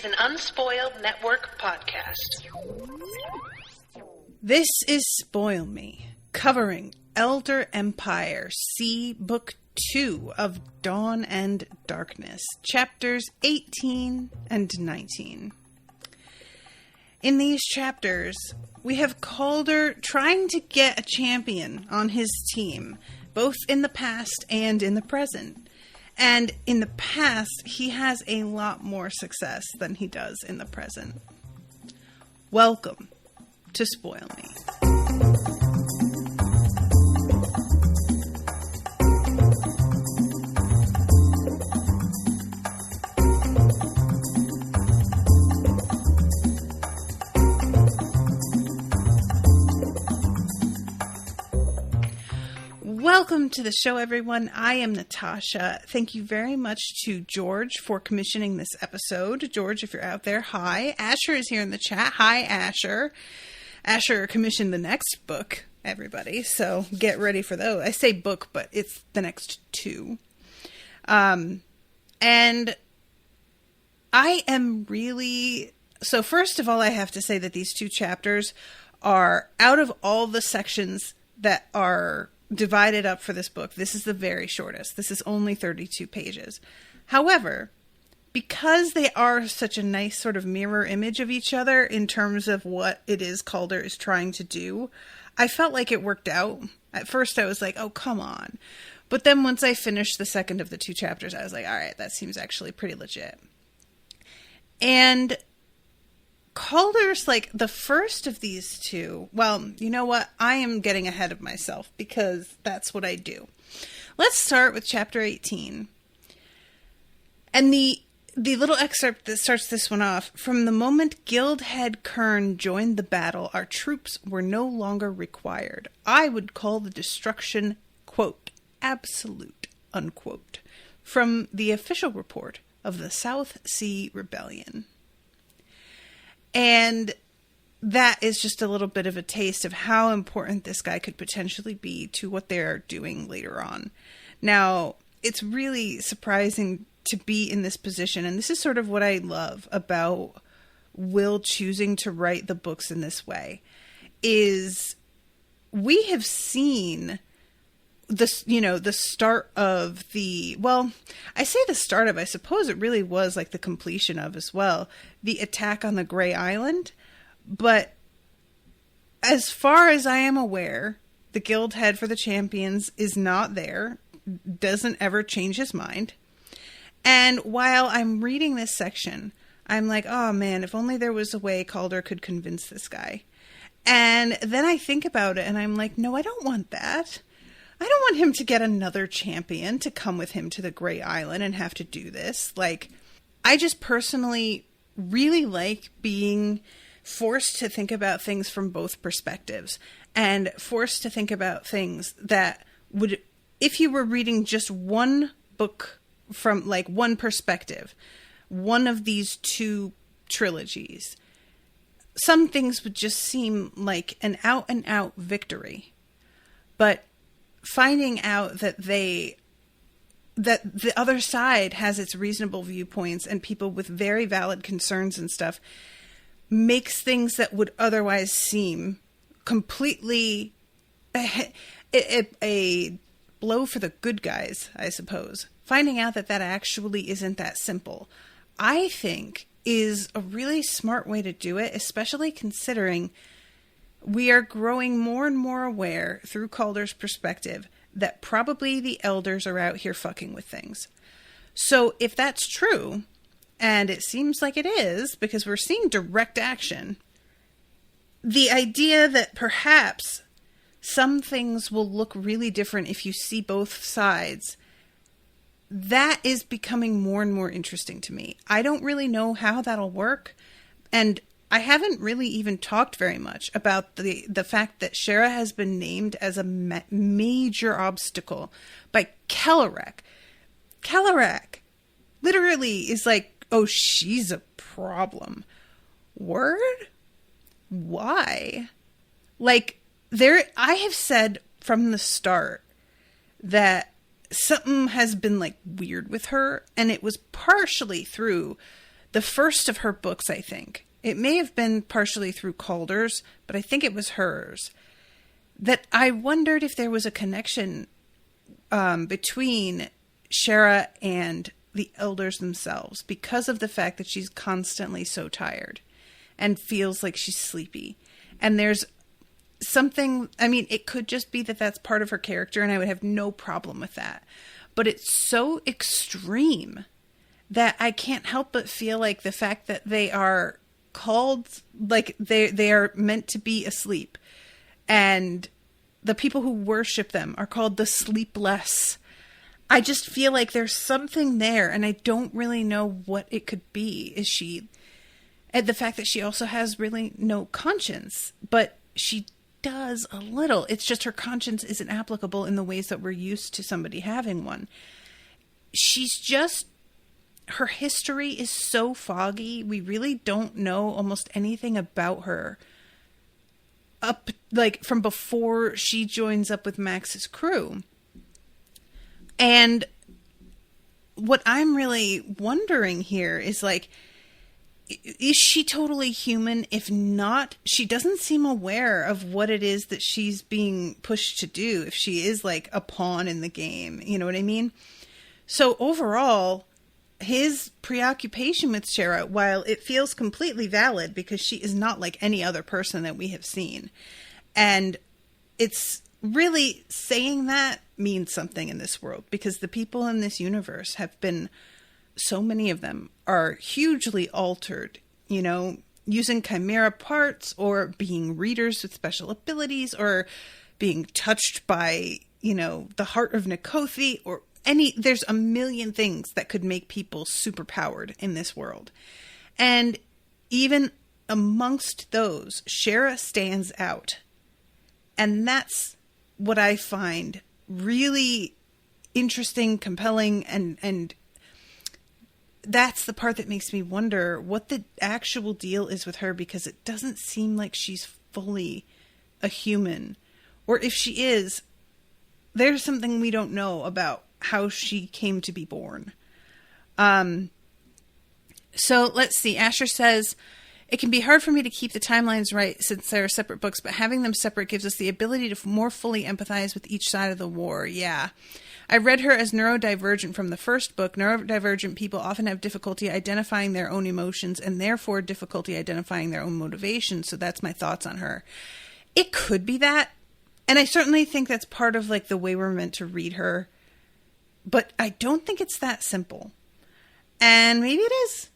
an Unspoiled Network podcast. This is Spoil Me, covering Elder Empire C, Book 2 of Dawn and Darkness, chapters 18 and 19. In these chapters, we have Calder trying to get a champion on his team, both in the past and in the present. And in the past, he has a lot more success than he does in the present. Welcome to Spoil Me. Welcome to the show, everyone. I am Natasha. Thank you very much to George for commissioning this episode. George, if you're out there, hi. Asher is here in the chat. Hi, Asher. Asher commissioned the next book, everybody, so get ready for those. I say book, but it's the next two. And I am really... So first of all, I have to say that these two chapters are, out of all the sections that are divided up for this book, this is the very shortest. This is only 32 pages. However, because they are such a nice sort of mirror image of each other in terms of what it is Calder is trying to do, I felt like it worked out. At first I was like, oh, come on. But then once I finished the second of the two chapters, I was like, all right, that seems actually pretty legit. And Calder's like the first of these two. Well, you know what? I am getting ahead of myself because that's what I do. Let's start with chapter 18. And the little excerpt that starts this one off, from the moment Guild Head Kern joined the battle, our troops were no longer required. I would call the destruction, quote, absolute, unquote, from the official report of the South Sea Rebellion. And that is just a little bit of a taste of how important this guy could potentially be to what they're doing later on. Now, it's really surprising to be in this position, and this is sort of what I love about Will choosing to write the books in this way, is we have seen this, the start of the, well, I say the start of, I suppose it really was like the completion of as well, the attack on the Grey Island. But as far as I am aware, the guild head for the champions is not there, doesn't ever change his mind. And while I'm reading this section, I'm like, oh man, if only there was a way Calder could convince this guy. And then I think about it and I'm like, no, I don't want that. I don't want him to get another champion to come with him to the Grey Island and have to do this. Like, I just personally really like being forced to think about things from both perspectives and forced to think about things that would, if you were reading just one book from like one perspective, one of these two trilogies, some things would just seem like an out and out victory. But finding out that the other side has its reasonable viewpoints and people with very valid concerns and stuff makes things that would otherwise seem completely a blow for the good guys, I suppose. Finding out that actually isn't that simple, I think, is a really smart way to do it, especially considering we are growing more and more aware through Calder's perspective that probably the elders are out here fucking with things. So if that's true, and it seems like it is because we're seeing direct action, the idea that perhaps some things will look really different if you see both sides, that is becoming more and more interesting to me. I don't really know how that'll work, and I haven't really even talked very much about the fact that Shara has been named as a major obstacle by Kellerek. Kellerek literally is like, oh, she's a problem. Word? Why? Like, I have said from the start that something has been like weird with her, and it was partially through the first of her books, I think. It may have been partially through Calder's, but I think it was hers. That I wondered if there was a connection between Shara and the elders themselves because of the fact that she's constantly so tired and feels like she's sleepy. And there's something, I mean, it could just be that that's part of her character, and I would have no problem with that. But it's so extreme that I can't help but feel like the fact that they are called, like they are meant to be asleep, and the people who worship them are called the sleepless. I just feel like there's something there, and I don't really know what it could be. Is she, and the fact that she also has really no conscience, but she does a little. It's just her conscience isn't applicable in the ways that we're used to somebody having one. She's just, her history is so foggy. We really don't know almost anything about her up, like, from before she joins up with Max's crew. And what I'm really wondering here is, like, is she totally human? If not, she doesn't seem aware of what it is that she's being pushed to do, if she is like a pawn in the game. You know what I mean? So overall, his preoccupation with Shara, while it feels completely valid because she is not like any other person that we have seen, and it's really saying that means something in this world, because the people in this universe have been, so many of them are hugely altered, you know, using chimera parts, or being readers with special abilities, or being touched by, you know, the heart of Nikothi, or there's a million things that could make people superpowered in this world. And even amongst those, Shara stands out. And that's what I find really interesting, compelling, and that's the part that makes me wonder what the actual deal is with her, because it doesn't seem like she's fully a human. Or if she is, there's something we don't know about how she came to be born. So let's see. Asher says, it can be hard for me to keep the timelines right since they're separate books, but having them separate gives us the ability to more fully empathize with each side of the war. Yeah. I read her as neurodivergent from the first book. Neurodivergent people often have difficulty identifying their own emotions and therefore difficulty identifying their own motivations. So that's my thoughts on her. It could be that. And I certainly think that's part of like the way we're meant to read her. But I don't think it's that simple. And maybe it is.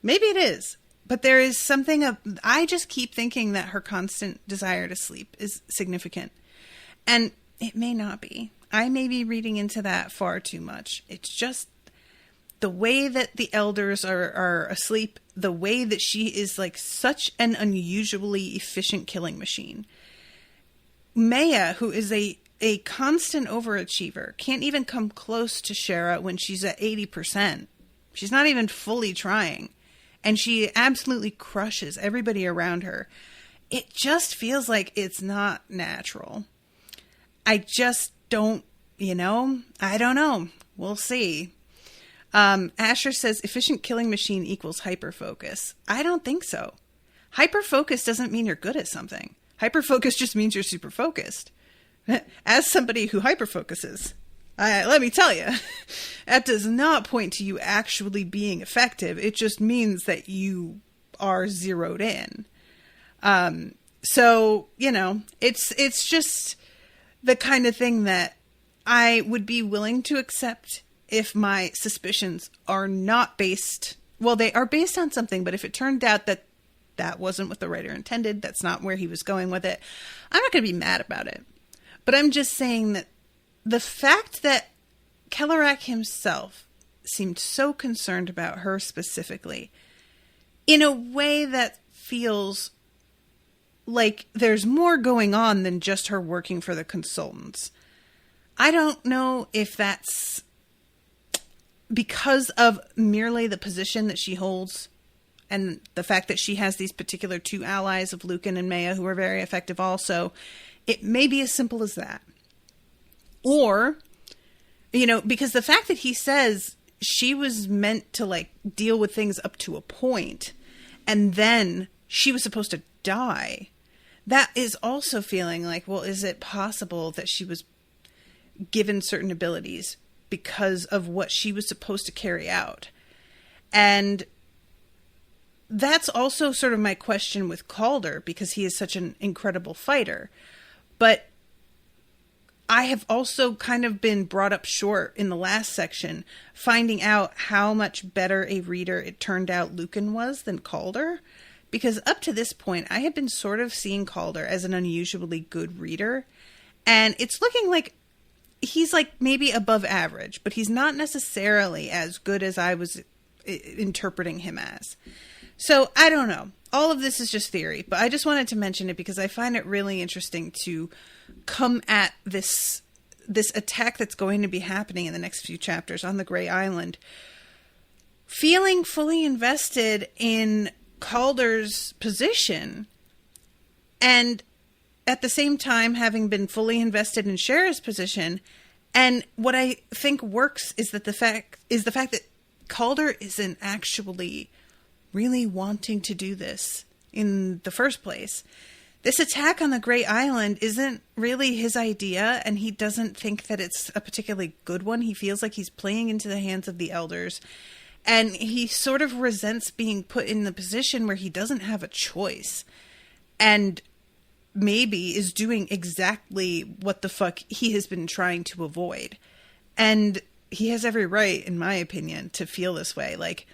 Maybe it is. But there is something I just keep thinking that her constant desire to sleep is significant. And it may not be. I may be reading into that far too much. It's just the way that the elders are asleep, the way that she is like such an unusually efficient killing machine. Maya, who is a constant overachiever, can't even come close to Shara when she's at 80%. She's not even fully trying. And she absolutely crushes everybody around her. It just feels like it's not natural. I just don't, you know, I don't know. We'll see. Asher says efficient killing machine equals hyperfocus. I don't think so. Hyperfocus doesn't mean you're good at something. Hyperfocus just means you're super focused. As somebody who hyperfocuses, let me tell you, that does not point to you actually being effective. It just means that you are zeroed in. So, you know, it's just the kind of thing that I would be willing to accept if my suspicions are not based, well, they are based on something, but if it turned out that that wasn't what the writer intended, that's not where he was going with it, I'm not going to be mad about it. But I'm just saying that the fact that Kellerak himself seemed so concerned about her specifically, in a way that feels like there's more going on than just her working for the consultants. I don't know if that's because of merely the position that she holds and the fact that she has these particular two allies of Lucan and Maya who are very effective also. It may be as simple as that. Or, you know, because the fact that he says she was meant to like deal with things up to a point, and then she was supposed to die. That is also feeling like, well, is it possible that she was given certain abilities because of what she was supposed to carry out? And that's also sort of my question with Calder, because he is such an incredible fighter. But I have also kind of been brought up short in the last section, finding out how much better a reader it turned out Lucan was than Calder. Because up to this point, I had been sort of seeing Calder as an unusually good reader. And it's looking like he's like maybe above average, but he's not necessarily as good as I was interpreting him as. So I don't know. All of this is just theory, but I just wanted to mention it because I find it really interesting to come at this attack that's going to be happening in the next few chapters on the Grey Island, feeling fully invested in Calder's position, and at the same time having been fully invested in Shara's position. And what I think works is that the fact that Calder isn't actually really wanting to do this in the first place. This attack on the Grey Island isn't really his idea, and he doesn't think that it's a particularly good one. He feels like he's playing into the hands of the elders, and he sort of resents being put in the position where he doesn't have a choice, and maybe is doing exactly what the fuck he has been trying to avoid. And he has every right, in my opinion, to feel this way. Like,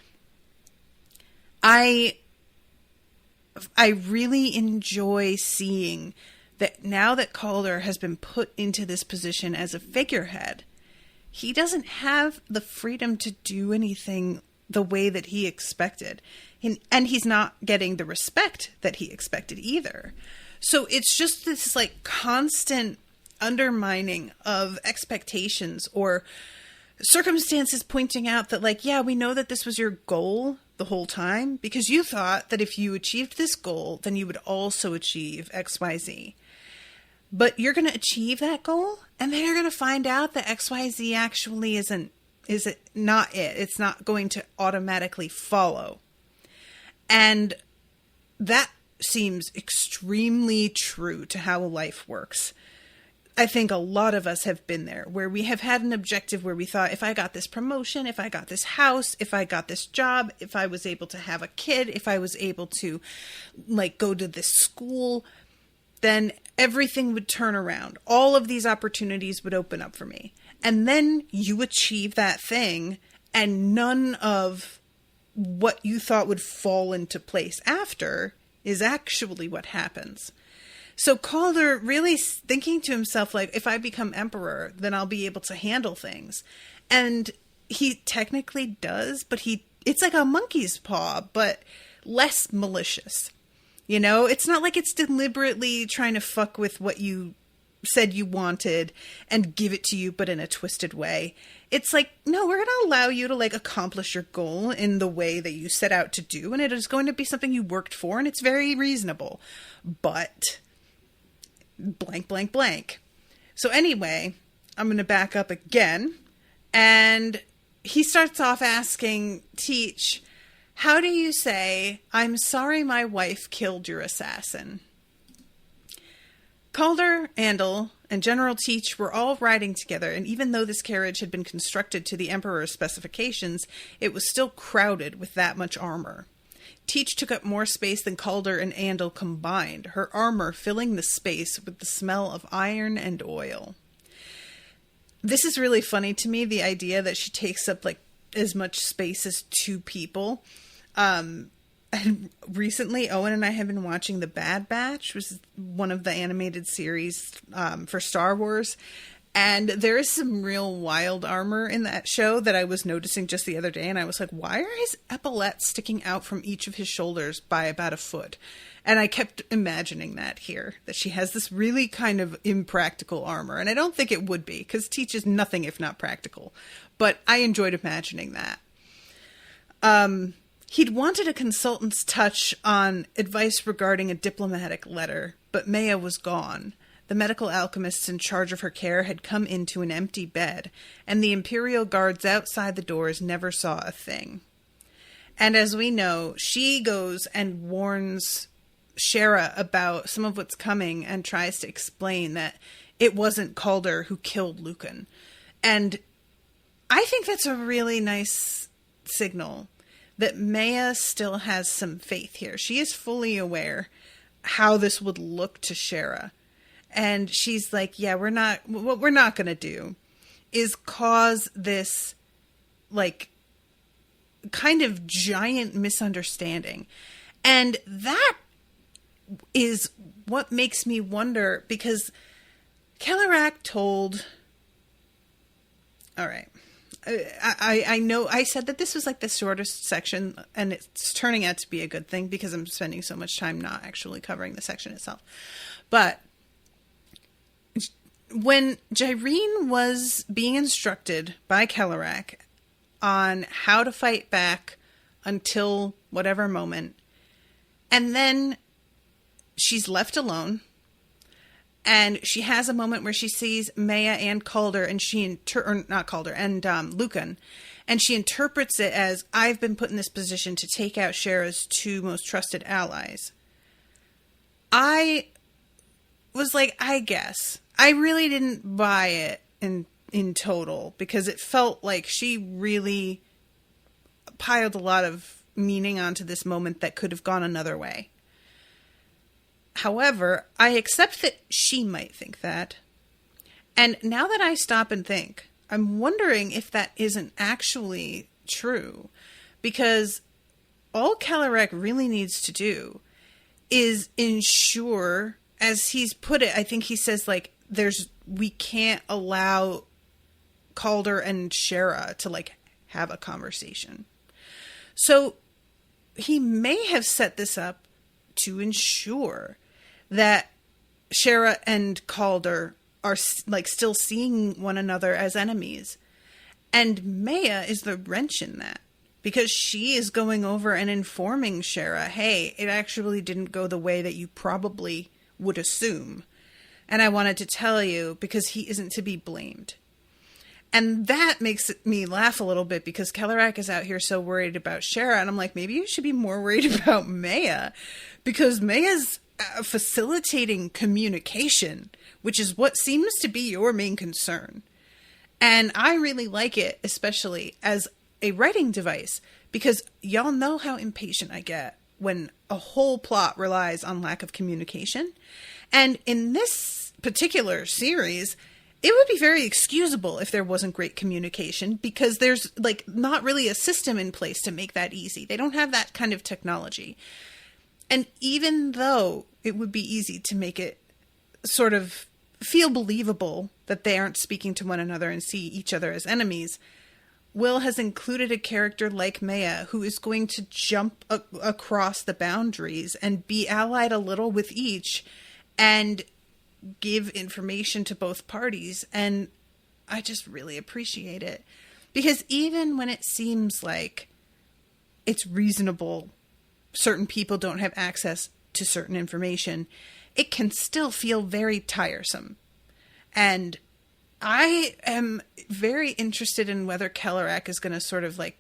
I really enjoy seeing that now that Calder has been put into this position as a figurehead, he doesn't have the freedom to do anything the way that he expected. And he's not getting the respect that he expected either. So it's just this like constant undermining of expectations or circumstances pointing out that like, yeah, we know that this was your goal the whole time because you thought that if you achieved this goal, then you would also achieve XYZ. But you're going to achieve that goal, and then you're going to find out that XYZ actually is not it. It's not going to automatically follow. And that seems extremely true to how life works. I think a lot of us have been there, where we have had an objective where we thought, if I got this promotion, if I got this house, if I got this job, if I was able to have a kid, if I was able to like go to this school, then everything would turn around. All of these opportunities would open up for me. And then you achieve that thing, and none of what you thought would fall into place after is actually what happens. So Calder really thinking to himself, like, if I become emperor, then I'll be able to handle things. And he technically does, but it's like a monkey's paw, but less malicious. You know, it's not like it's deliberately trying to fuck with what you said you wanted and give it to you, but in a twisted way. It's like, no, we're going to allow you to like accomplish your goal in the way that you set out to do. And it is going to be something you worked for, and it's very reasonable. But blank, blank, blank. So anyway, I'm going to back up again. And he starts off asking Teach, how do you say, I'm sorry my wife killed your assassin? Calder, Andal, and General Teach were all riding together, and even though this carriage had been constructed to the Emperor's specifications, it was still crowded with that much armor. Teach took up more space than Calder and Andal combined, her armor filling the space with the smell of iron and oil. This is really funny to me, the idea that she takes up like as much space as two people. And recently, Owen and I have been watching The Bad Batch, which is one of the animated series for Star Wars. And there is some real wild armor in that show that I was noticing just the other day. And I was like, why are his epaulets sticking out from each of his shoulders by about a foot? And I kept imagining that here, that she has this really kind of impractical armor. And I don't think it would be, because Teach is nothing if not practical. But I enjoyed imagining that. He'd wanted a consultant's touch on advice regarding a diplomatic letter, but Maya was gone. the medical alchemists in charge of her care had come into an empty bed, and the Imperial guards outside the doors never saw a thing. And as we know, she goes and warns Shara about some of what's coming and tries to explain that it wasn't Calder who killed Lucan. And I think that's a really nice signal that Maya still has some faith here. She is fully aware how this would look to Shara. And she's like, yeah, what we're not going to do is cause this, like, kind of giant misunderstanding. And that is what makes me wonder, because Kellerak told... All right. I know I said that this was like the shortest section, and it's turning out to be a good thing because I'm spending so much time not actually covering the section itself. But when Jyrene was being instructed by Kellerak on how to fight back until whatever moment, and then she's left alone, and she has a moment where she sees Maya and Calder, and Lucan, and she interprets it as, I've been put in this position to take out Shara's two most trusted allies. I was like, I guess. I really didn't buy it in total, because it felt like she really piled a lot of meaning onto this moment that could have gone another way. However, I accept that she might think that. And now that I stop and think, I'm wondering if that isn't actually true. Because all Kellerak really needs to do is ensure, as he's put it, I think he says, like, we can't allow Calder and Shara to, like, have a conversation. So he may have set this up to ensure that Shara and Calder are, like, still seeing one another as enemies. And Maya is the wrench in that, because she is going over and informing Shara, hey, it actually didn't go the way that you probably would assume. And I wanted to tell you because he isn't to be blamed. And that makes me laugh a little bit, because Kellerak is out here so worried about Shara. And I'm like, maybe you should be more worried about Maya, because Maya's facilitating communication, which is what seems to be your main concern. And I really like it, especially as a writing device, because y'all know how impatient I get when a whole plot relies on lack of communication. And in this particular series, it would be very excusable if there wasn't great communication, because there's, like, not really a system in place to make that easy. They don't have that kind of technology. And even though it would be easy to make it sort of feel believable that they aren't speaking to one another and see each other as enemies, Will has included a character like Maya who is going to jump across the boundaries and be allied a little with each and give information to both parties. And I just really appreciate it, because even when it seems like it's reasonable, certain people don't have access to certain information, it can still feel very tiresome. And I am very interested in whether Kellerak is going to sort of, like,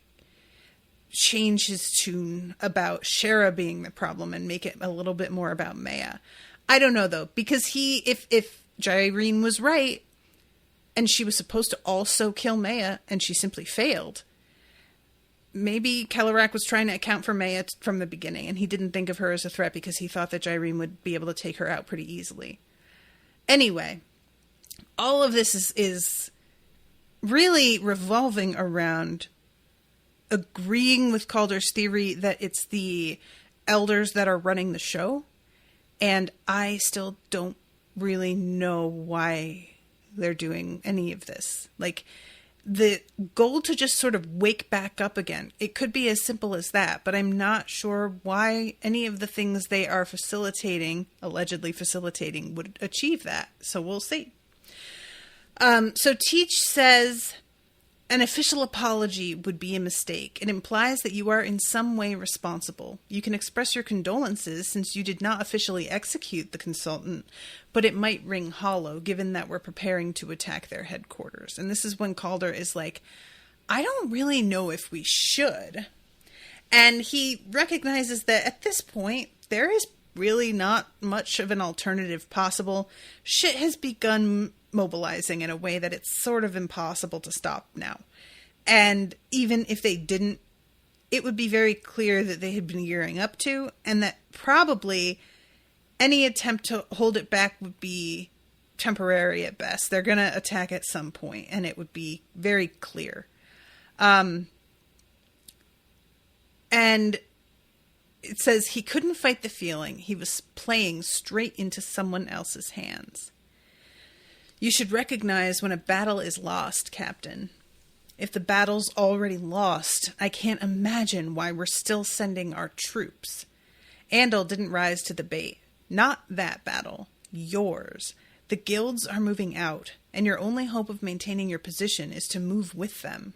change his tune about Shara being the problem and make it a little bit more about Maya. I don't know, though, because if Jyrene was right and she was supposed to also kill Maya and she simply failed, maybe Kellerak was trying to account for Maya from the beginning, and he didn't think of her as a threat because he thought that Jyrene would be able to take her out pretty easily. Anyway, all of this is really revolving around agreeing with Calder's theory that it's the elders that are running the show. And I still don't really know why they're doing any of this. Like, the goal to just sort of wake back up again, it could be as simple as that, but I'm not sure why any of the things they are allegedly facilitating, would achieve that. So we'll see. So Teach says An official apology would be a mistake. It implies that you are in some way responsible. You can express your condolences since you did not officially execute the consultant, but it might ring hollow given that we're preparing to attack their headquarters. And this is when Calder is like, I don't really know if we should. And he recognizes that at this point, there is really not much of an alternative possible. Shit has begun mobilizing in a way that it's sort of impossible to stop now. And even if they didn't, it would be very clear that they had been gearing up to, and that probably any attempt to hold it back would be temporary at best. They're going to attack at some point, and it would be very clear. And it says he couldn't fight the feeling. He was playing straight into someone else's hands. You should recognize when a battle is lost, Captain. If the battle's already lost, I can't imagine why we're still sending our troops. Andal didn't rise to the bait. Not that battle. Yours. The guilds are moving out, and your only hope of maintaining your position is to move with them.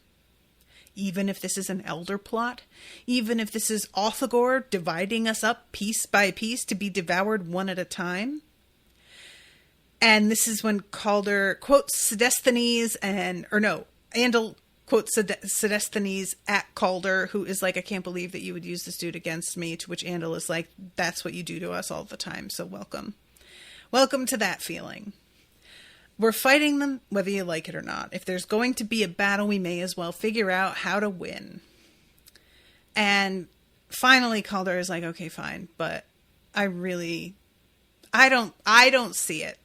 Even if this is an elder plot, even if this is Othagor dividing us up piece by piece to be devoured one at a time. And this is when Calder quotes Sedesthenes Andal quotes Sedesthenes at Calder, who is like, I can't believe that you would use this dude against me, to which Andal is like, that's what you do to us all the time, so welcome. Welcome to that feeling. We're fighting them whether you like it or not. If there's going to be a battle, we may as well figure out how to win. And finally Calder is like, okay, fine, but I don't see it.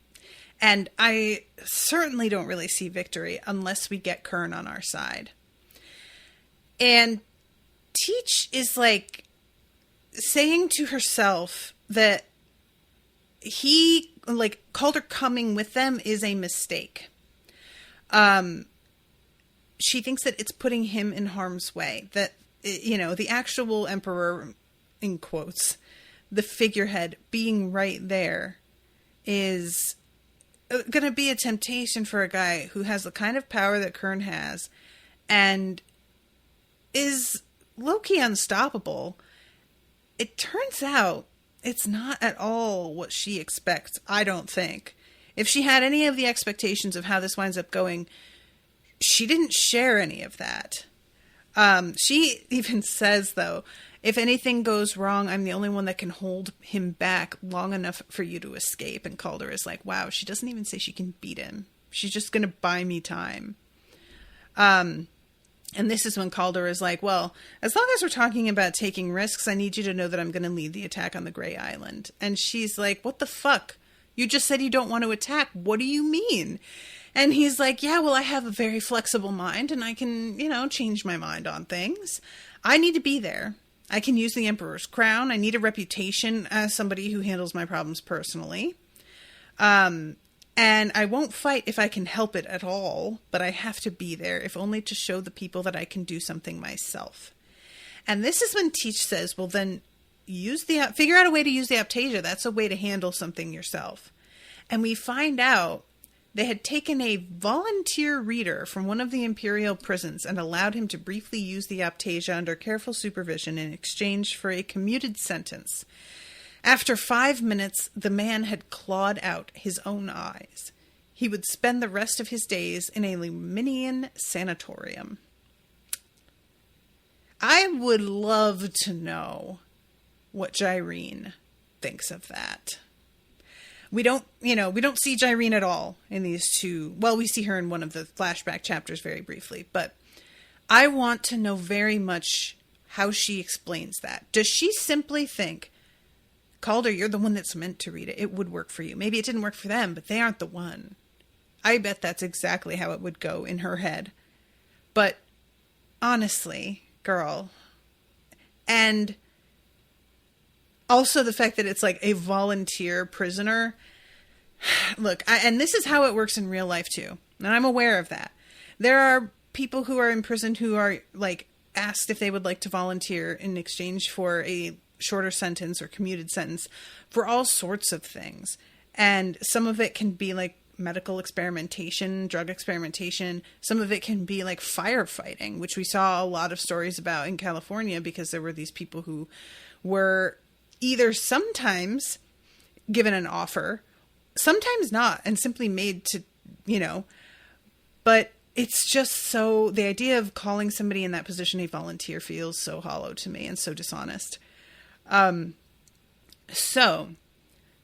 And I certainly don't really see victory unless we get Kern on our side. And Teach is like saying to herself that Calder coming with them is a mistake. She thinks that it's putting him in harm's way. That, the actual emperor, in quotes, the figurehead being right there is going to be a temptation for a guy who has the kind of power that Kern has and is low-key unstoppable. It turns out it's not at all what she expects, I don't think. If she had any of the expectations of how this winds up going, she didn't share any of that. She even says, though, if anything goes wrong, I'm the only one that can hold him back long enough for you to escape. And Calder is like, wow, she doesn't even say she can beat him. She's just going to buy me time. And this is when Calder is like, well, as long as we're talking about taking risks, I need you to know that I'm going to lead the attack on the Grey Island. And she's like, what the fuck? You just said you don't want to attack. What do you mean? And he's like, yeah, well, I have a very flexible mind and I can, change my mind on things. I need to be there. I can use the Emperor's crown. I need a reputation as somebody who handles my problems personally. And I won't fight if I can help it at all, but I have to be there, if only to show the people that I can do something myself. And this is when Teach says, well, then figure out a way to use the Aptasia. That's a way to handle something yourself. And we find out they had taken a volunteer reader from one of the Imperial prisons and allowed him to briefly use the Aptasia under careful supervision in exchange for a commuted sentence. After 5 minutes, the man had clawed out his own eyes. He would spend the rest of his days in a Luminian sanatorium. I would love to know what Jyrene thinks of that. We don't see Jyrene at all in these two. Well, we see her in one of the flashback chapters very briefly, but I want to know very much how she explains that. Does she simply think, Calder, you're the one that's meant to read it. It would work for you. Maybe it didn't work for them, but they aren't the one. I bet that's exactly how it would go in her head. But honestly, girl, and also the fact that it's like a volunteer prisoner. Look, and this is how it works in real life too. And I'm aware of that. There are people who are imprisoned who are like asked if they would like to volunteer in exchange for a shorter sentence or commuted sentence for all sorts of things. And some of it can be like medical experimentation, drug experimentation. Some of it can be like firefighting, which we saw a lot of stories about in California, because there were these people who were either sometimes given an offer, sometimes not, and simply made to, but it's just so, the idea of calling somebody in that position a volunteer feels so hollow to me and so dishonest. So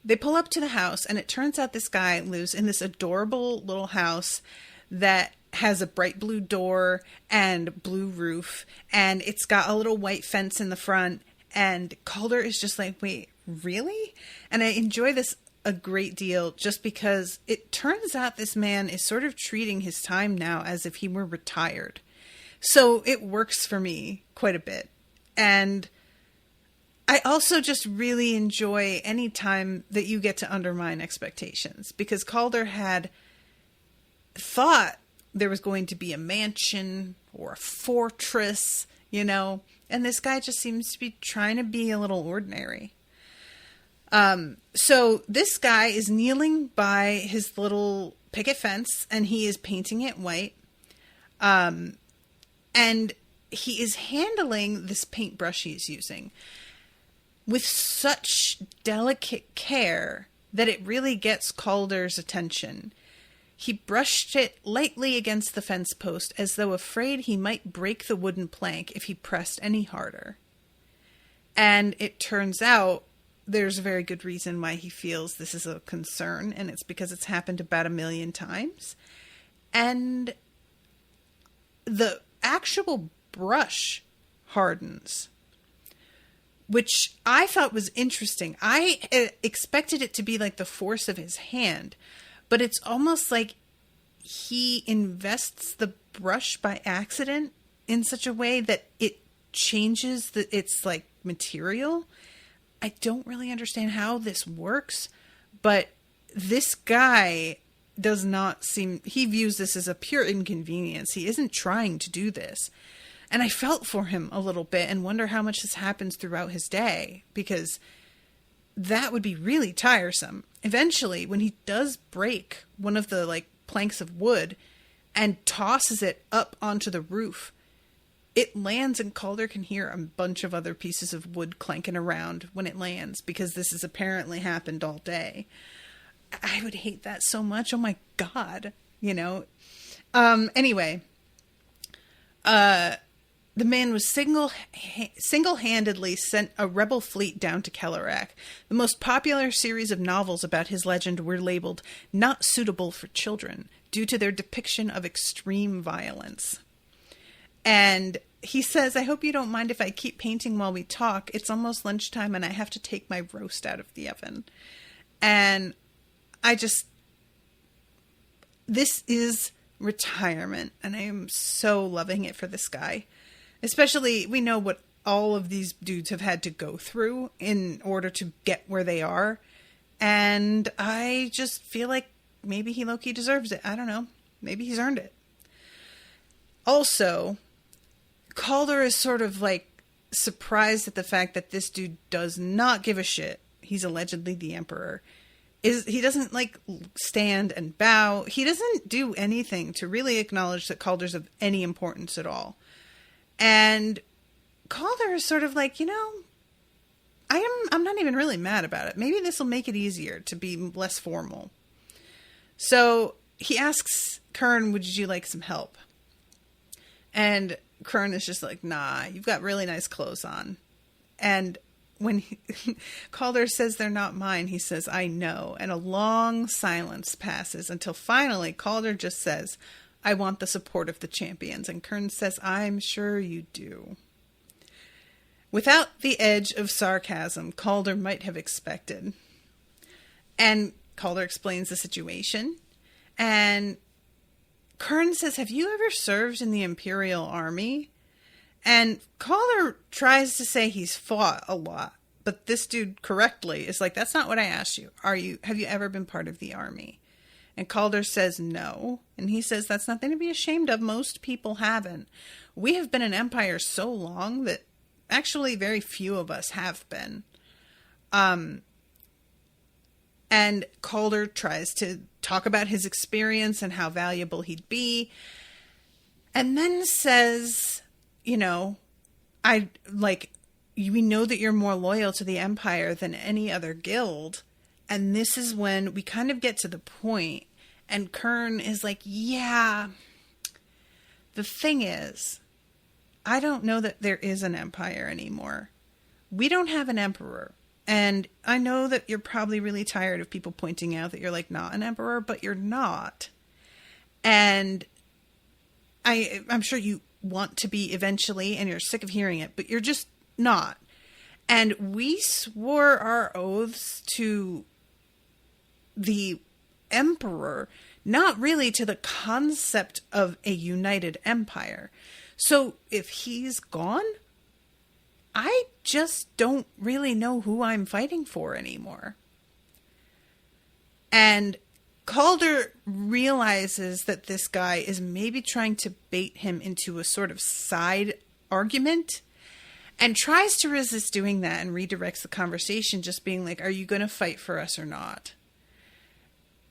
they pull up to the house, and it turns out this guy lives in this adorable little house that has a bright blue door and blue roof, and it's got a little white fence in the front. And Calder is just like, wait, really? And I enjoy this a great deal just because it turns out this man is sort of treating his time now as if he were retired. So it works for me quite a bit. And I also just really enjoy any time that you get to undermine expectations, because Calder had thought there was going to be a mansion or a fortress, and this guy just seems to be trying to be a little ordinary. So this guy is kneeling by his little picket fence, and he is painting it white. And he is handling this paintbrush he's using with such delicate care that it really gets Calder's attention. He brushed it lightly against the fence post, as though afraid he might break the wooden plank if he pressed any harder. And it turns out there's a very good reason why he feels this is a concern, and it's because it's happened about 1 million times. And the actual brush hardens, which I thought was interesting. I expected it to be like the force of his hand, but it's almost like he invests the brush by accident in such a way that it changes its like material. I don't really understand how this works, but this guy does not seem, he views this as a pure inconvenience. He isn't trying to do this. And I felt for him a little bit and wonder how much this happens throughout his day, because that would be really tiresome. Eventually, when he does break one of the like planks of wood and tosses it up onto the roof, it lands, and Calder can hear a bunch of other pieces of wood clanking around when it lands, because this has apparently happened all day. I would hate that so much. Oh my God. Anyway, the man was single-handedly sent a rebel fleet down to Kellerak. The most popular series of novels about his legend were labeled not suitable for children due to their depiction of extreme violence. And he says, I hope you don't mind if I keep painting while we talk. It's almost lunchtime and I have to take my roast out of the oven. And this is retirement, and I am so loving it for this guy. Especially, we know what all of these dudes have had to go through in order to get where they are. And I just feel like maybe he low-key deserves it. I don't know. Maybe he's earned it. Also, Calder is sort of like surprised at the fact that this dude does not give a shit. He's allegedly the emperor. He doesn't like stand and bow. He doesn't do anything to really acknowledge that Calder's of any importance at all. And Calder is sort of like, I'm not even really mad about it. Maybe this will make it easier to be less formal. So he asks Kern, would you like some help? And Kern is just like, nah, you've got really nice clothes on. And when Calder says they're not mine, he says, I know. And a long silence passes until finally Calder just says, I want the support of the champions. And Kern says, I'm sure you do. Without the edge of sarcasm Calder might have expected. And Calder explains the situation. And Kern says, have you ever served in the Imperial Army? And Calder tries to say he's fought a lot. But this dude correctly is like, that's not what I asked you. Have you ever been part of the army? And Calder says no. And he says, that's nothing to be ashamed of. Most people haven't. We have been an empire so long that actually very few of us have been. And Calder tries to talk about his experience and how valuable he'd be. And then says, we know that you're more loyal to the Empire than any other guild. And this is when we kind of get to the point, and Kern is like, yeah, the thing is, I don't know that there is an Empire anymore. We don't have an Emperor. And I know that you're probably really tired of people pointing out that you're like not an Emperor, but you're not. And I'm sure you want to be eventually, and you're sick of hearing it, but you're just not. And we swore our oaths to the Emperor, not really to the concept of a united empire. So if he's gone, I just don't really know who I'm fighting for anymore. And Calder realizes that this guy is maybe trying to bait him into a sort of side argument, and tries to resist doing that and redirects the conversation, just being like, are you going to fight for us or not?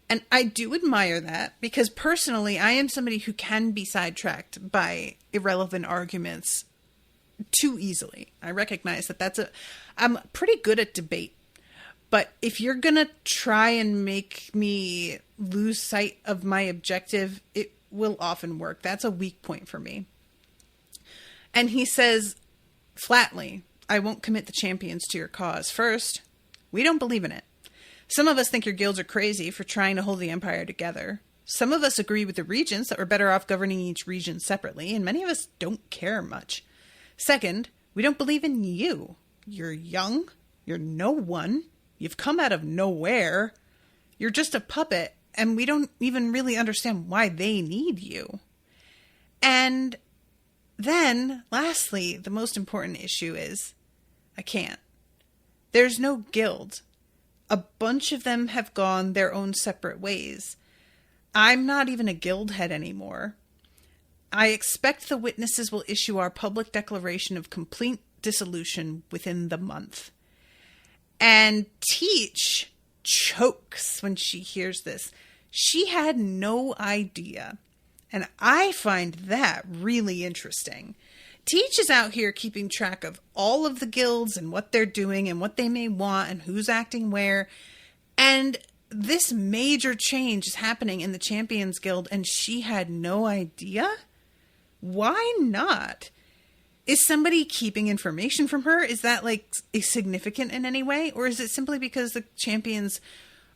And I do admire that, because personally, I am somebody who can be sidetracked by irrelevant arguments too easily. I recognize that I'm pretty good at debate. But if you're going to try and make me lose sight of my objective, it will often work. That's a weak point for me. And he says flatly, I won't commit the champions to your cause. First, we don't believe in it. Some of us think your guilds are crazy for trying to hold the empire together. Some of us agree with the regents that we're better off governing each region separately, and many of us don't care much. Second, we don't believe in you. You're young. You're no one. You've come out of nowhere. You're just a puppet, and we don't even really understand why they need you. And then, lastly, the most important issue is, I can't. There's no guild. A bunch of them have gone their own separate ways. I'm not even a guild head anymore. I expect the witnesses will issue our public declaration of complete dissolution within the month. And Teach chokes when she hears this. She had no idea. And I find that really interesting. Teach is out here keeping track of all of the guilds and what they're doing and what they may want and who's acting where. And this major change is happening in the Champions Guild, and she had no idea? Why not? Is somebody keeping information from her? Is that significant in any way? Or is it simply because the champions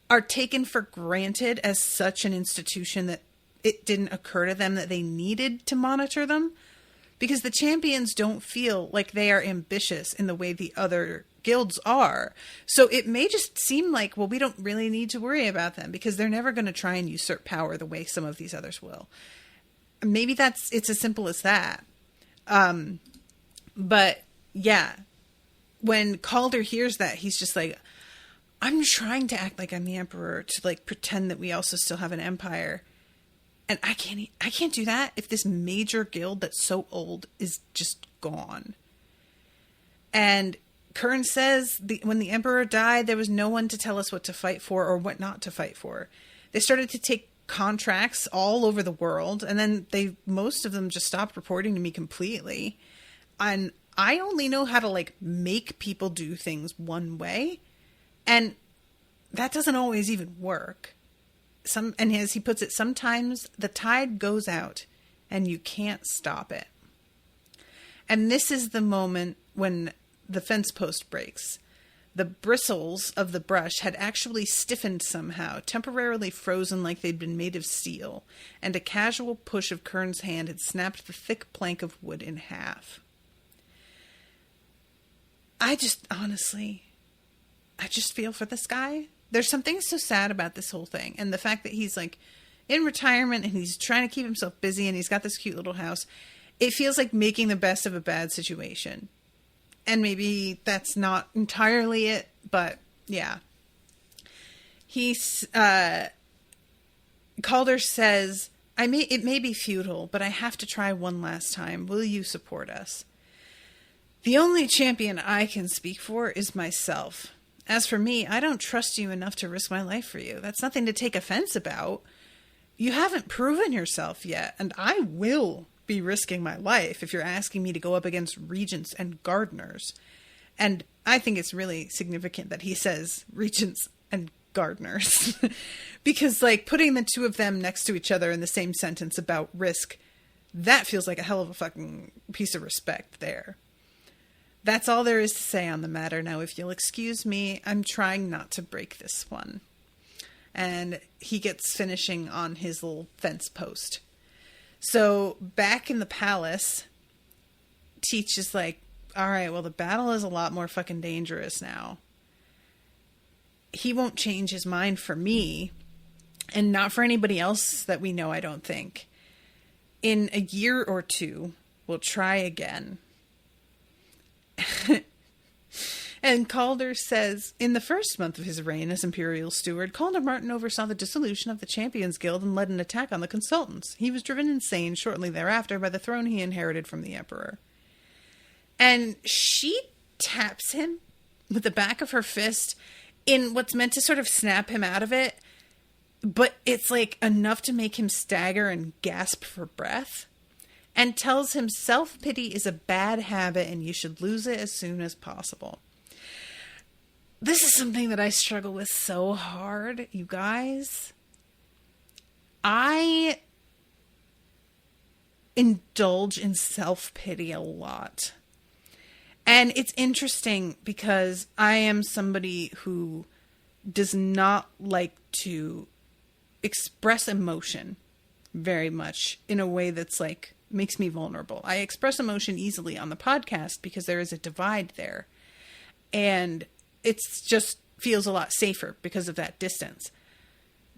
are taken for granted as such an institution that it didn't occur to them that they needed to monitor them? Because the champions don't feel like they are ambitious in the way the other guilds are. So it may just seem like, well, we don't really need to worry about them because they're never going to try and usurp power the way some of these others will. Maybe it's as simple as that. But yeah, when Calder hears that, he's just like, I'm trying to act like I'm the emperor to pretend that we also still have an empire. And I can't do that if this major guild that's so old is just gone. And Kern says when the emperor died, there was no one to tell us what to fight for or what not to fight for. They started to take contracts all over the world, and then most of them just stopped reporting to me completely. And I only know how to make people do things one way, and that doesn't always even work. And as he puts it, sometimes the tide goes out and you can't stop it. And this is the moment when the fence post breaks. The bristles of the brush had actually stiffened somehow, temporarily frozen like they'd been made of steel, and a casual push of Kern's hand had snapped the thick plank of wood in half. I just feel for this guy. There's something so sad about this whole thing. And the fact that he's in retirement and he's trying to keep himself busy and he's got this cute little house. It feels like making the best of a bad situation. And maybe that's not entirely it, but yeah. Calder says, it may be futile, but I have to try one last time. Will you support us? The only champion I can speak for is myself. As for me, I don't trust you enough to risk my life for you. That's nothing to take offense about. You haven't proven yourself yet, and I will be risking my life if you're asking me to go up against regents and gardeners. And I think it's really significant that he says regents and gardeners. Because, like, putting the two of them next to each other in the same sentence about risk, that feels like a hell of a fucking piece of respect there. That's all there is to say on the matter. Now, if you'll excuse me, I'm trying not to break this one. And he gets finishing on his little fence post. So back in the palace, Teach is like, all right, well, the battle is a lot more fucking dangerous now. He won't change his mind for me, and not for anybody else that we know, I don't think. In a year or two, we'll try again. And Calder says, in the first month of his reign as Imperial Steward, Calder Martin oversaw the dissolution of the Champions Guild and led an attack on the Consultants. He was driven insane shortly thereafter by the throne he inherited from the Emperor. And she taps him with the back of her fist in what's meant to sort of snap him out of it, but it's like enough to make him stagger and gasp for breath, and tells him self-pity is a bad habit and you should lose it as soon as possible. This is something that I struggle with so hard, you guys. I indulge in self-pity a lot. And it's interesting because I am somebody who does not like to express emotion very much in a way that's like makes me vulnerable. I express emotion easily on the podcast because there is a divide there. And it's just feels a lot safer because of that distance.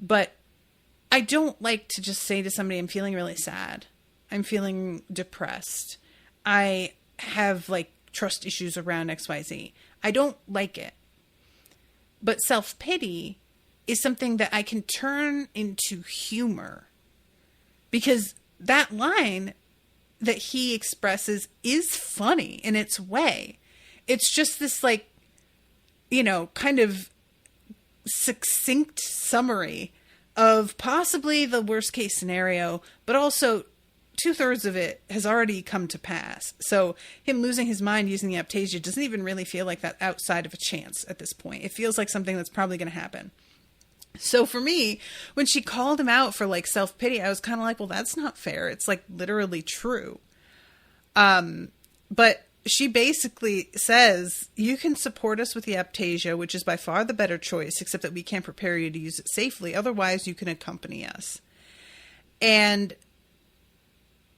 But I don't like to just say to somebody, I'm feeling really sad. I'm feeling depressed. I have like trust issues around XYZ. I don't like it. But self-pity is something that I can turn into humor. Because that line that he expresses is funny in its way. It's just this like, you know, kind of succinct summary of possibly the worst case scenario, but also 2/3 of it has already come to pass. So him losing his mind using the Aptasia doesn't even really feel like that outside of a chance at this point. It feels like something that's probably going to happen. So for me, when she called him out for like self-pity, I was kind of like, well, that's not fair. It's like literally true. But she basically says, you can support us with the Aptasia, which is by far the better choice, except that we can't prepare you to use it safely. Otherwise, you can accompany us. And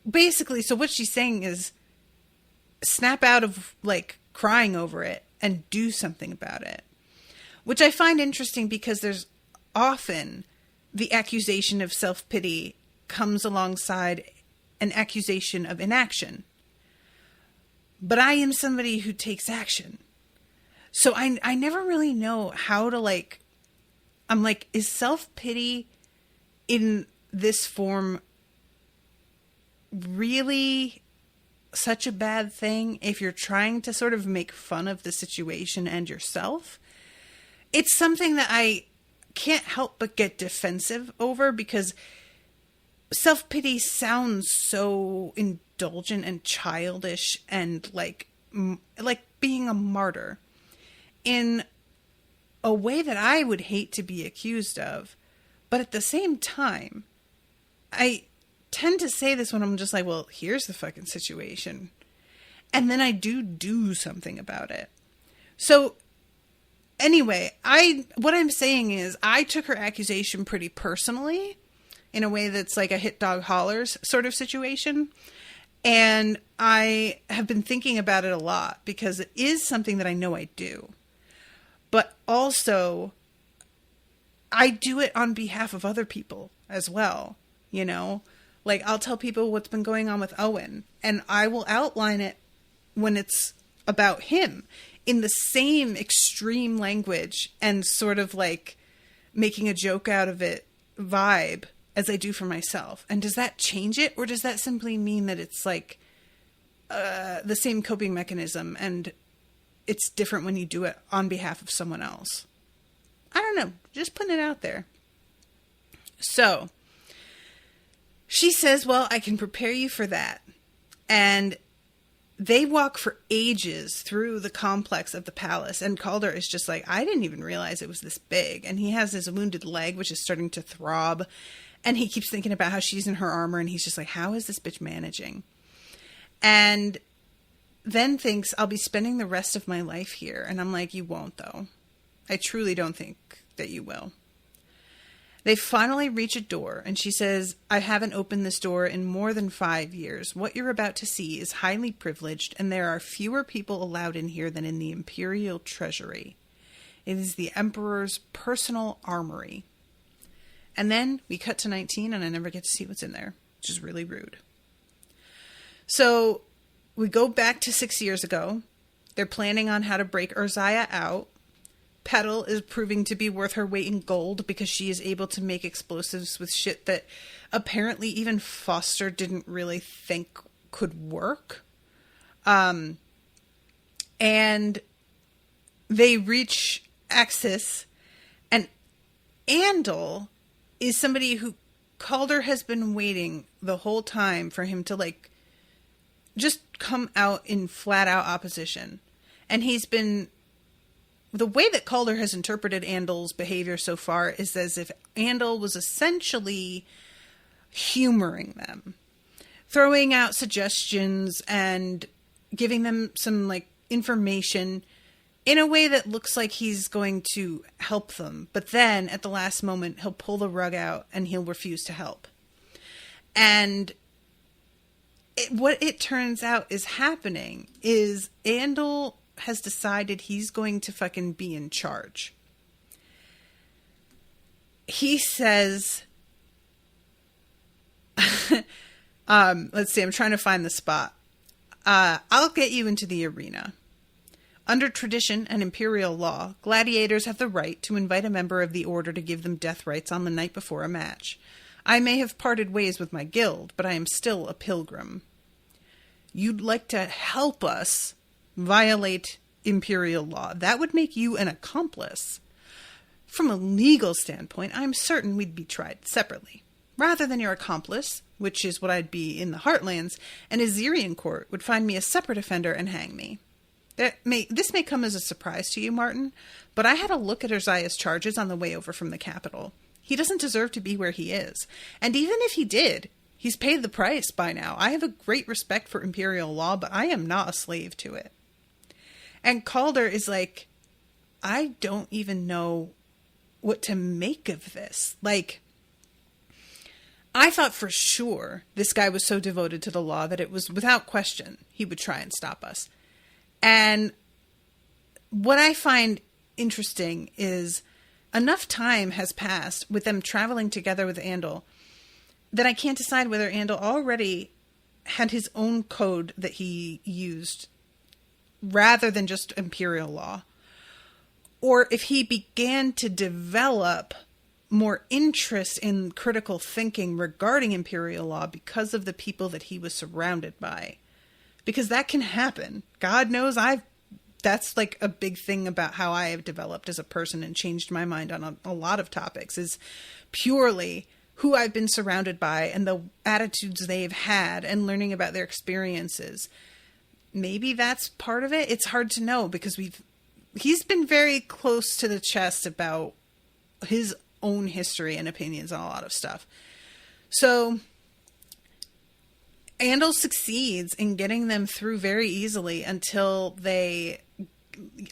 basically, so what she's saying is snap out of like crying over it and do something about it, which I find interesting because there's often the accusation of self-pity comes alongside an accusation of inaction. But I am somebody who takes action. So I never really know how to like, I'm like, is self-pity in this form really such a bad thing if you're trying to sort of make fun of the situation and yourself? It's something that I can't help but get defensive over because self-pity sounds so indulgent and childish and like being a martyr in a way that I would hate to be accused of. But at the same time, I tend to say this when I'm just like, well, here's the fucking situation. And then I do something about it. So anyway, what I'm saying is I took her accusation pretty personally in a way that's like a hit dog hollers sort of situation. And I have been thinking about it a lot because it is something that I know I do. But also, I do it on behalf of other people as well, you know? Like, I'll tell people what's been going on with Owen, and I will outline it when it's about him in the same extreme language and sort of like making a joke out of it vibe as I do for myself. And does that change it, or does that simply mean that it's like the same coping mechanism and it's different when you do it on behalf of someone else. I don't know. Just putting it out there. So she says, well, I can prepare you for that. And they walk for ages through the complex of the palace. And Calder is just like, I didn't even realize it was this big. And he has his wounded leg, which is starting to throb. And he keeps thinking about how she's in her armor. And he's just like, how is this bitch managing? And then thinks, I'll be spending the rest of my life here. And I'm like, you won't, though. I truly don't think that you will. They finally reach a door, and she says, I haven't opened this door in more than 5 years. What you're about to see is highly privileged, and there are fewer people allowed in here than in the Imperial Treasury. It is the Emperor's personal armory. And then we cut to 19, and I never get to see what's in there, which is really rude. So we go back to 6 years ago. They're planning on how to break Urzaia out. Petal is proving to be worth her weight in gold because she is able to make explosives with shit that apparently even Foster didn't really think could work. And they reach Axis, and Andal is somebody who Calder has been waiting the whole time for him to, like, just come out in flat out opposition. And he's been... The way that Calder has interpreted Andal's behavior so far is as if Andal was essentially humoring them, throwing out suggestions and giving them some, like, information in a way that looks like he's going to help them. But then at the last moment, he'll pull the rug out and he'll refuse to help. And what it turns out is happening is Andal has decided he's going to fucking be in charge. He says, let's see, I'm trying to find the spot. I'll get you into the arena. Under tradition and imperial law, gladiators have the right to invite a member of the order to give them death rites on the night before a match. I may have parted ways with my guild, but I am still a pilgrim. You'd like to help us violate imperial law. That would make you an accomplice. From a legal standpoint, I'm certain we'd be tried separately. Rather than your accomplice, which is what I'd be in the Heartlands, an Azirian court would find me a separate offender and hang me. This may come as a surprise to you, Martin, but I had a look at Urzaia's charges on the way over from the capital. He doesn't deserve to be where he is. And even if he did, he's paid the price by now. I have a great respect for imperial law, but I am not a slave to it. And Calder is like, I don't even know what to make of this. Like, I thought for sure this guy was so devoted to the law that it was without question he would try and stop us. And what I find interesting is enough time has passed with them traveling together with Andal that I can't decide whether Andal already had his own code that he used rather than just imperial law, or if he began to develop more interest in critical thinking regarding imperial law because of the people that he was surrounded by. Because that can happen. God knows that's like a big thing about how I have developed as a person and changed my mind on a lot of topics, is purely who I've been surrounded by and the attitudes they've had and learning about their experiences. Maybe that's part of it. It's hard to know because he's been very close to the chest about his own history and opinions on a lot of stuff. So Andal succeeds in getting them through very easily until they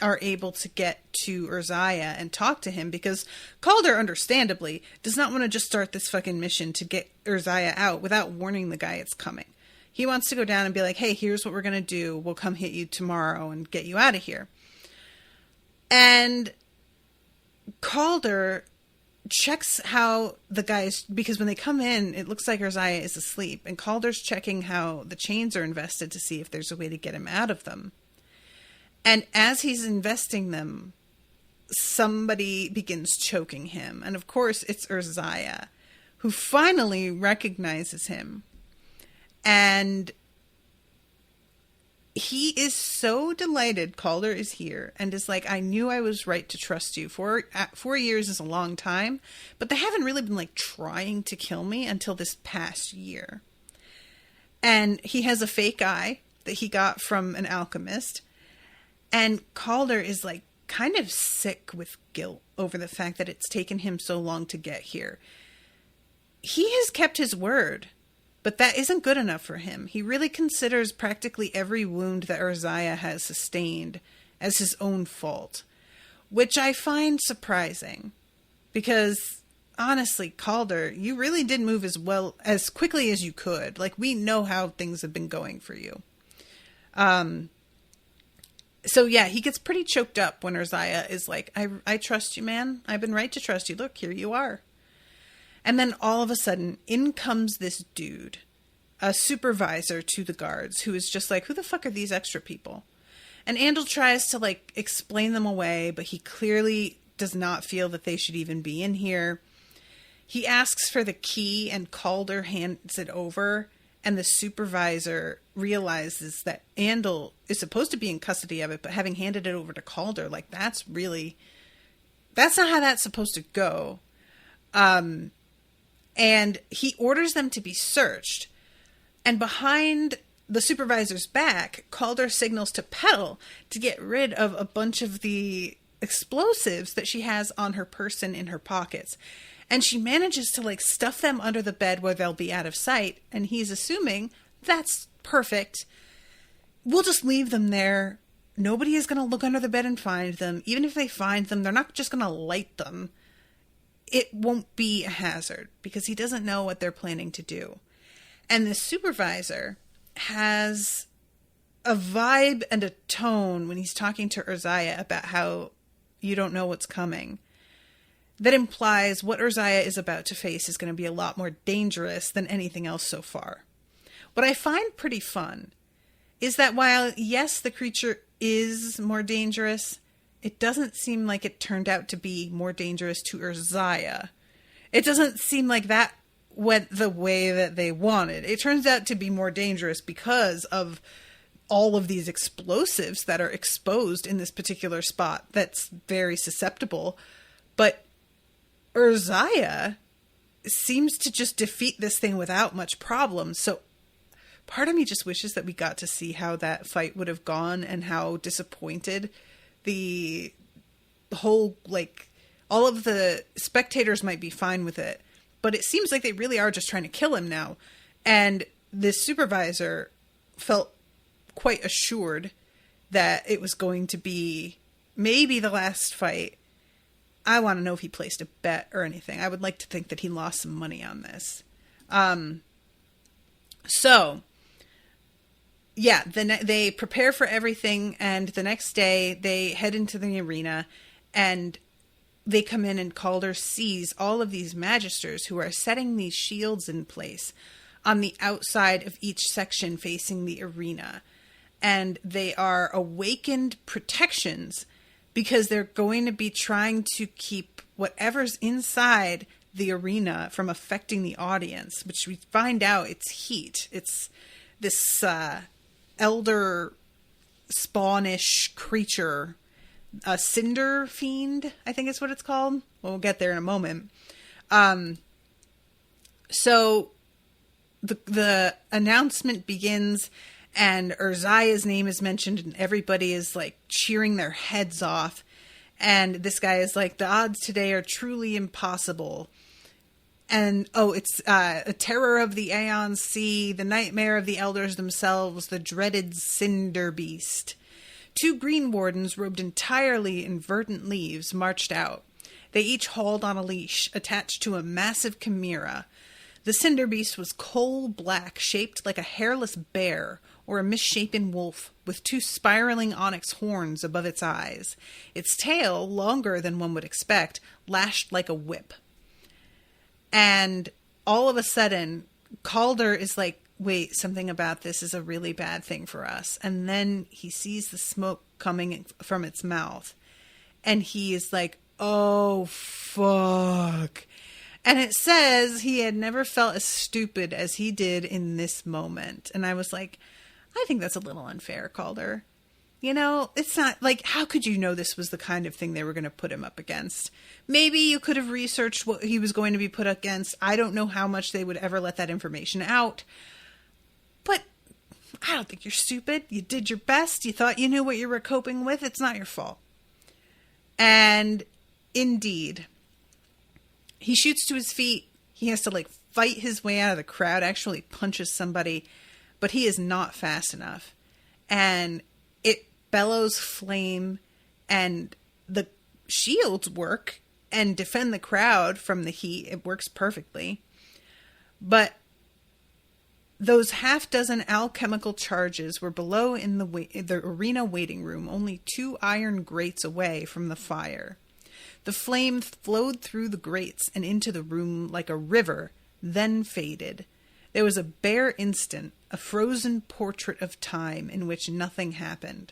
are able to get to Urzaia and talk to him, because Calder, understandably, does not want to just start this fucking mission to get Urzaia out without warning the guy it's coming. He wants to go down and be like, hey, here's what we're going to do. We'll come hit you tomorrow and get you out of here. And Calder checks how the guys, because when they come in, it looks like Urzaia is asleep. And Calder's checking how the chains are invested to see if there's a way to get him out of them. And as he's investing them, somebody begins choking him. And of course, it's Urzaia, who finally recognizes him. And he is so delighted Calder is here and is like, I knew I was right to trust you. 4 years is a long time, but they haven't really been like trying to kill me until this past year. And he has a fake eye that he got from an alchemist. And Calder is like kind of sick with guilt over the fact that it's taken him so long to get here. He has kept his word, but that isn't good enough for him. He really considers practically every wound that Urzaia has sustained as his own fault, which I find surprising because honestly, Calder, you really did move as quickly as you could. Like, we know how things have been going for you. So yeah, he gets pretty choked up when Urzaia is like, I trust you, man. I've been right to trust you. Look, here you are. And then all of a sudden, in comes this dude, a supervisor to the guards, who is just like, who the fuck are these extra people? And Andal tries to like explain them away, but he clearly does not feel that they should even be in here. He asks for the key and Calder hands it over, and the supervisor realizes that Andal is supposed to be in custody of it, but having handed it over to Calder, like, that's not how that's supposed to go. And he orders them to be searched. And behind the supervisor's back, Calder signals to Petal to get rid of a bunch of the explosives that she has on her person in her pockets. And she manages to like stuff them under the bed where they'll be out of sight. And he's assuming that's perfect. We'll just leave them there. Nobody is going to look under the bed and find them. Even if they find them, they're not just going to light them. It won't be a hazard because he doesn't know what they're planning to do. And the supervisor has a vibe and a tone when he's talking to Urzaia about how you don't know what's coming. That implies what Urzaia is about to face is going to be a lot more dangerous than anything else so far. What I find pretty fun is that while, yes, the creature is more dangerous, it doesn't seem like it turned out to be more dangerous to Urzaia. It doesn't seem like that went the way that they wanted. It turns out to be more dangerous because of all of these explosives that are exposed in this particular spot that's very susceptible. But Urzaia seems to just defeat this thing without much problem. So part of me just wishes that we got to see how that fight would have gone and how disappointed the whole, like, all of the spectators might be fine with it. But it seems like they really are just trying to kill him now. And this supervisor felt quite assured that it was going to be maybe the last fight. I want to know if he placed a bet or anything. I would like to think that he lost some money on this. So, yeah, they prepare for everything, and the next day they head into the arena, and they come in, and Calder sees all of these magisters who are setting these shields in place on the outside of each section facing the arena. And they are awakened protections because they're going to be trying to keep whatever's inside the arena from affecting the audience, which we find out it's heat. It's this elder spawnish creature, a cinder fiend, I think is what it's called. Well, we'll get there in a moment. So the announcement begins, and Urzaia's name is mentioned, and everybody is like cheering their heads off. And this guy is like, the odds today are truly impossible. And, it's a terror of the Aeon Sea, the nightmare of the elders themselves, the dreaded Cinder Beast. 2 green wardens, robed entirely in verdant leaves, marched out. They each hauled on a leash, attached to a massive chimera. The Cinder Beast was coal-black, shaped like a hairless bear, or a misshapen wolf, with 2 spiraling onyx horns above its eyes. Its tail, longer than one would expect, lashed like a whip. And all of a sudden, Calder is like, wait, something about this is a really bad thing for us. And then he sees the smoke coming from its mouth. And he is like, oh, fuck. And it says he had never felt as stupid as he did in this moment. And I was like, I think that's a little unfair, Calder. You know, it's not like, how could you know this was the kind of thing they were going to put him up against? Maybe you could have researched what he was going to be put against. I don't know how much they would ever let that information out. But I don't think you're stupid. You did your best. You thought you knew what you were coping with. It's not your fault. And indeed, he shoots to his feet. He has to like fight his way out of the crowd, actually punches somebody, but he is not fast enough. And it bellows flame, and the shields work and defend the crowd from the heat. It works perfectly. But those half dozen alchemical charges were below in the arena waiting room, only 2 iron grates away from the fire. The flame flowed through the grates and into the room like a river, then faded. There was a bare instant, a frozen portrait of time in which nothing happened.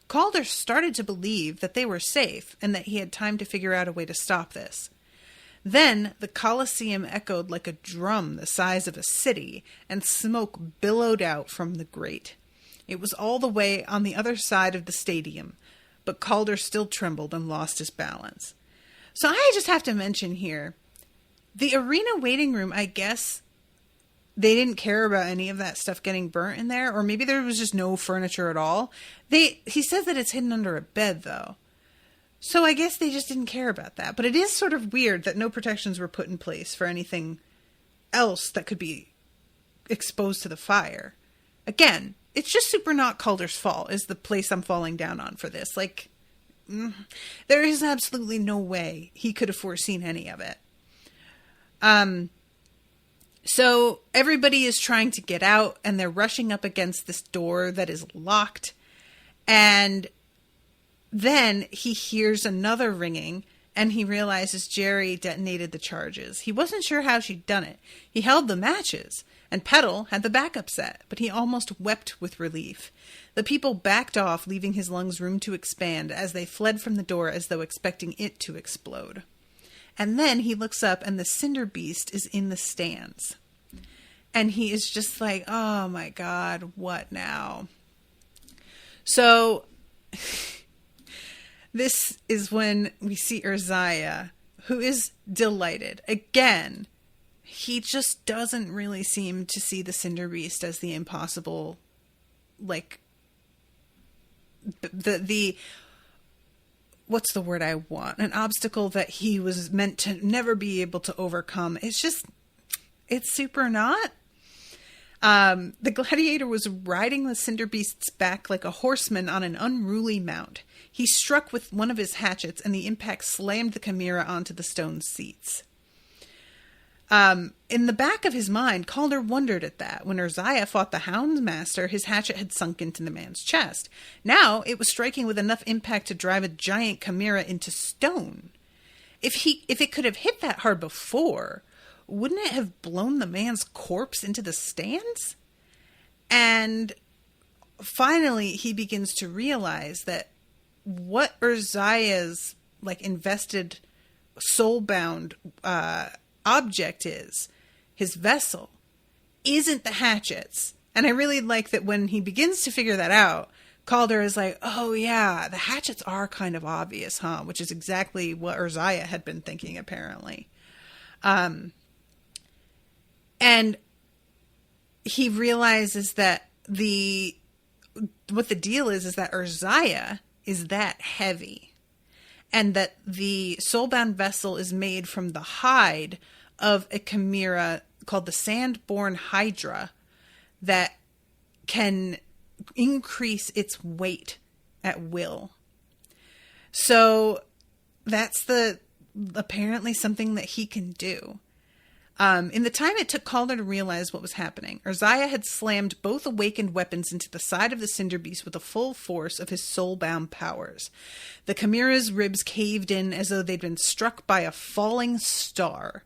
Calder started to believe that they were safe and that he had time to figure out a way to stop this. Then the Colosseum echoed like a drum the size of a city, and smoke billowed out from the grate. It was all the way on the other side of the stadium, but Calder still trembled and lost his balance. So I just have to mention here, the arena waiting room, I guess they didn't care about any of that stuff getting burnt in there, or maybe there was just no furniture at all. He says that it's hidden under a bed, though. So I guess they just didn't care about that. But it is sort of weird that no protections were put in place for anything else that could be exposed to the fire. Again, it's just super not Calder's fault is the place I'm falling down on for this. Like, there is absolutely no way he could have foreseen any of it. So everybody is trying to get out, and they're rushing up against this door that is locked. And then he hears another ringing, and he realizes Jerry detonated the charges. He wasn't sure how she'd done it. He held the matches, and Petal had the backup set, but he almost wept with relief. The people backed off, leaving his lungs room to expand as they fled from the door as though expecting it to explode. And then he looks up, and the Cinder Beast is in the stands. And he is just like, oh my God, what now? So this is when we see Urzaia, who is delighted. Again, he just doesn't really seem to see the Cinder Beast as the impossible, like, the what's the word I want? An obstacle that he was meant to never be able to overcome. It's super not. The gladiator was riding the Cinder Beast's back like a horseman on an unruly mount. He struck with one of his hatchets, and the impact slammed the chimera onto the stone seats. In the back of his mind, Calder wondered at that. When Urzaia fought the Houndmaster, his hatchet had sunk into the man's chest. Now it was striking with enough impact to drive a giant chimera into stone. If it could have hit that hard before, wouldn't it have blown the man's corpse into the stands? And finally, he begins to realize that what Urzaia's invested, soul-bound object is, his vessel, isn't the hatchets. And I really like that when he begins to figure that out, Calder is like, oh yeah, the hatchets are kind of obvious, huh? Which is exactly what Urzaia had been thinking, apparently. And he realizes that what the deal is that Urzaia is that heavy, and that the soulbound vessel is made from the hide of a chimera called the Sandborn Hydra that can increase its weight at will. So that's apparently something that he can do. In the time it took Calder to realize what was happening, Urzaia had slammed both awakened weapons into the side of the Cinder Beast with the full force of his soul-bound powers. The chimera's ribs caved in as though they'd been struck by a falling star,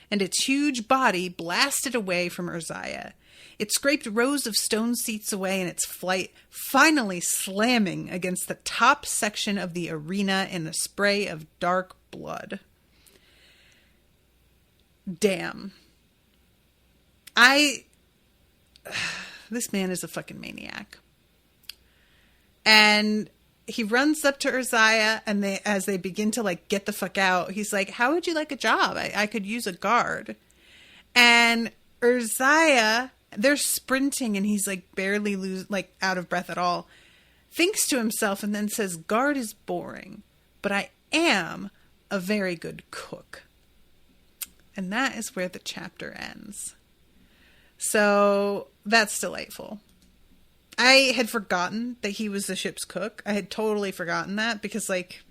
and its huge body blasted away from Urzaia. It scraped rows of stone seats away in its flight, finally slamming against the top section of the arena in a spray of dark blood. Damn. this man is a fucking maniac. And he runs up to Urzaia, and as they begin to like get the fuck out, he's like, how would you like a job? I could use a guard. And Urzaia, they're sprinting, and he's like barely out of breath at all, thinks to himself and then says, guard is boring, but I am a very good cook. And that is where the chapter ends. So that's delightful. I had forgotten that he was the ship's cook. I had totally forgotten that because, like,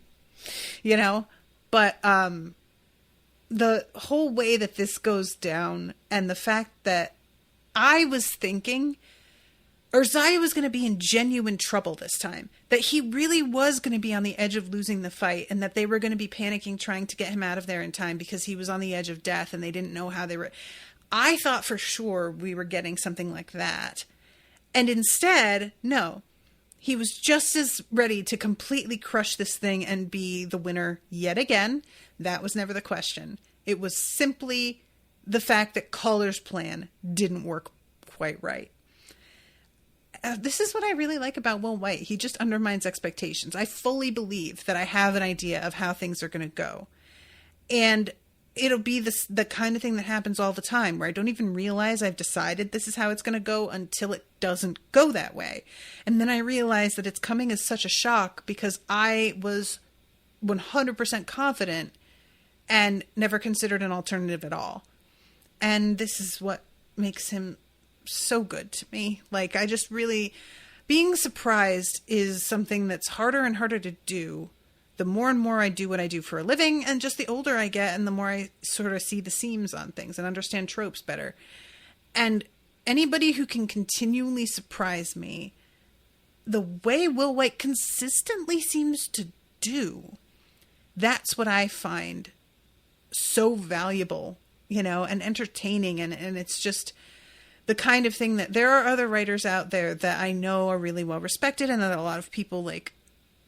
you know, but the whole way that this goes down and the fact that I was thinking Urzaia was going to be in genuine trouble this time, that he really was going to be on the edge of losing the fight, and that they were going to be panicking trying to get him out of there in time because he was on the edge of death and they didn't know how they were. I thought for sure we were getting something like that. And instead, no, he was just as ready to completely crush this thing and be the winner yet again. That was never the question. It was simply the fact that Calder's plan didn't work quite right. This is what I really like about Will White. He just undermines expectations. I fully believe that I have an idea of how things are going to go. And it'll be the kind of thing that happens all the time where I don't even realize I've decided this is how it's going to go until it doesn't go that way. And then I realize that it's coming as such a shock because I was 100% confident and never considered an alternative at all. And this is what makes him so good to me. Like, I just really, being surprised is something that's harder and harder to do the more and more I do what I do for a living, and just the older I get and the more I sort of see the seams on things and understand tropes better. And anybody who can continually surprise me the way Will White consistently seems to do, that's what I find so valuable, you know, and entertaining. And it's just the kind of thing that there are other writers out there that I know are really well respected and that a lot of people like.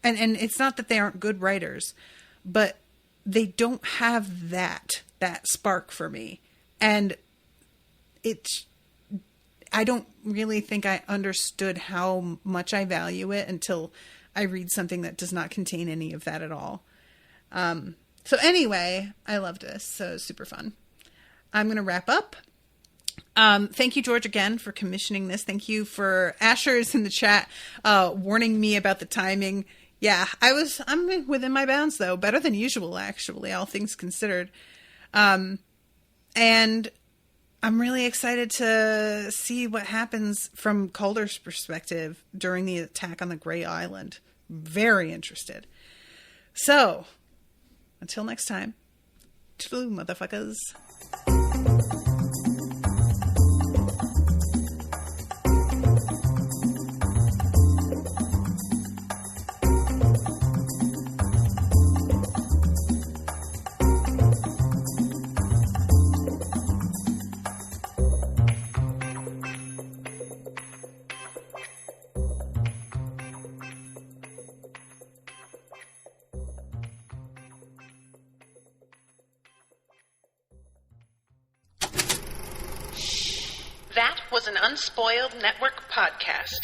And it's not that they aren't good writers, but they don't have that spark for me. And I don't really think I understood how much I value it until I read something that does not contain any of that at all. So anyway, I loved this. So super fun. I'm going to wrap up. Thank you, George, again for commissioning this. Thank you for Asher's in the chat, warning me about the timing. Yeah, I'm within my bounds though. Better than usual, actually, all things considered. And I'm really excited to see what happens from Calder's perspective during the attack on the Grey Island. Very interested. So, until next time, toodaloo, motherfuckers. That was an Unspoiled Network podcast.